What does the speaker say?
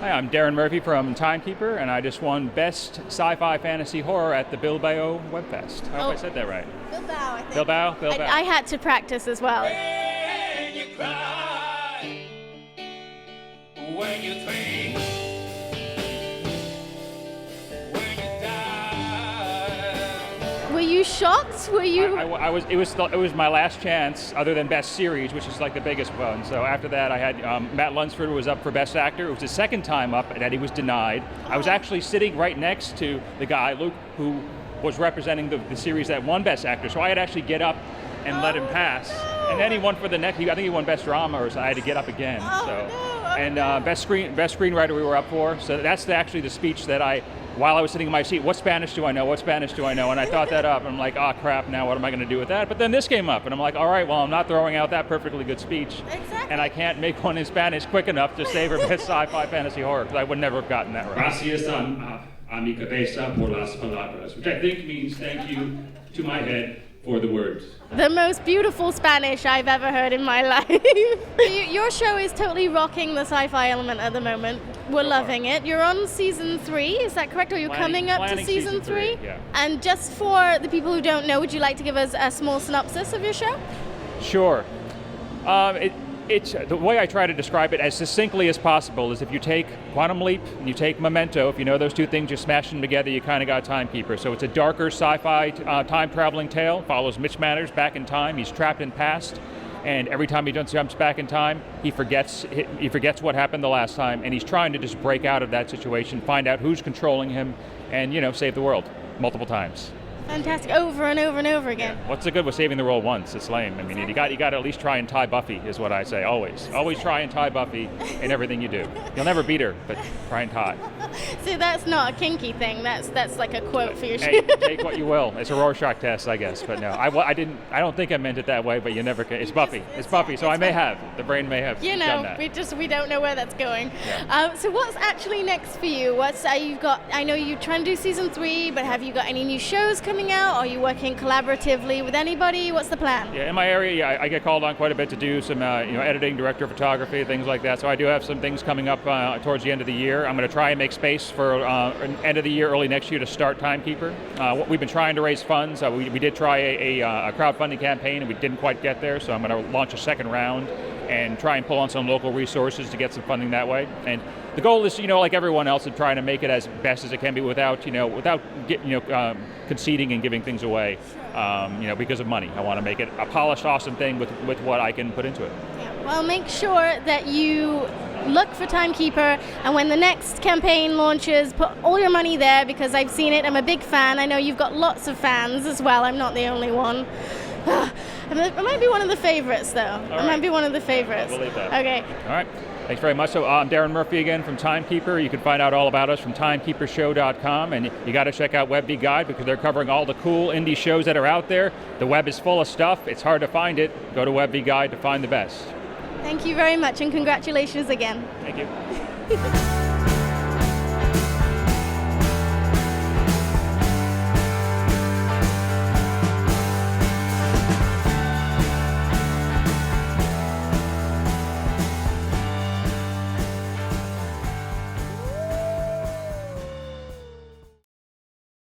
Hi, I'm Daryn Murphy from Timekeeper, and I just won Best Sci-Fi Fantasy Horror at the Bilbao Web Fest. I hope I said that right. Bilbao, I think. Bilbao? I had to practice as well. When you cry, when you think, when you die. Were you shocked? Were you? I was. It was my last chance, other than Best Series, which is like the biggest one. So after that, I had Matt Lunsford was up for Best Actor. It was his second time up, and he was denied. I was actually sitting right next to the guy, Luke, who was representing the series that won Best Actor. So I had to actually get up and let him pass. No. And then he won for the next. I think he won Best Drama, or so I had to get up again. Best Screenwriter we were up for. So that's actually the speech that while I was sitting in my seat, what Spanish do I know? What Spanish do I know? And I thought that up. And I'm like, oh crap, now what am I going to do with that? But then this came up, and I'm like, all right, well, I'm not throwing out that perfectly good speech. Exactly. And I can't make one in Spanish quick enough to save her Best Sci-Fi Fantasy Horror, because I would never have gotten that right. Gracias a mi cabeza por las palabras, which I think means thank you to my head for the words. The most beautiful Spanish I've ever heard in my life. Your show is totally rocking the sci-fi element at the moment. We're loving it. You're on season 3, is that correct? Or you're coming up to season 3? Yeah. And just for the people who don't know, would you like to give us a small synopsis of your show? Sure. It's the way I try to describe it as succinctly as possible is if you take Quantum Leap and you take Memento, if you know those two things, you smash them together, you kind of got Timekeeper. So it's a darker sci-fi time-traveling tale, follows Mitch Manners back in time. He's trapped in past, and every time he jumps back in time, he forgets what happened the last time, and he's trying to just break out of that situation, find out who's controlling him, and save the world multiple times. Fantastic, over and over and over again. Yeah. What's the good with saving the world once? It's lame. I mean, you got to at least try and tie Buffy, is what I say, always. Always try and tie Buffy in everything you do. You'll never beat her, but try and tie. So that's not a kinky thing, that's like a quote for your show. Hey, take what you will. It's a Rorschach test, I guess, but no. I don't think I meant it that way, but you never can. It's Buffy. It's Buffy, so I may have. The brain may have done that. we don't know where that's going. Yeah. So what's actually next for you? You've got, I know you're trying to do season 3, but have you got any new shows coming out? Are you working collaboratively with anybody? What's the plan? Yeah, in my area, I get called on quite a bit to do some editing, director of photography, things like that. So I do have some things coming up towards the end of the year. I'm going to try and make space for end of the year, early next year to start Timekeeper. We've been trying to raise funds. We did try a crowdfunding campaign, and we didn't quite get there. So I'm going to launch a second round and try and pull on some local resources to get some funding that way. And the goal is, like everyone else, to try to make it as best as it can be without conceding and giving things away, because of money. I want to make it a polished, awesome thing with what I can put into it. Yeah. Well, make sure that you look for Timekeeper, and when the next campaign launches, put all your money there, because I've seen it. I'm a big fan. I know you've got lots of fans as well. I'm not the only one. I might be one of the favorites, though. I might be one of the favorites. I believe that. Okay. All right. Thanks very much. So I'm Daryn Murphy again from Timekeeper. You can find out all about us from timekeepershow.com, and you got to check out WebV Guide because they're covering all the cool indie shows that are out there. The web is full of stuff. It's hard to find it. Go to WebV Guide to find the best. Thank you very much, and congratulations again. Thank you.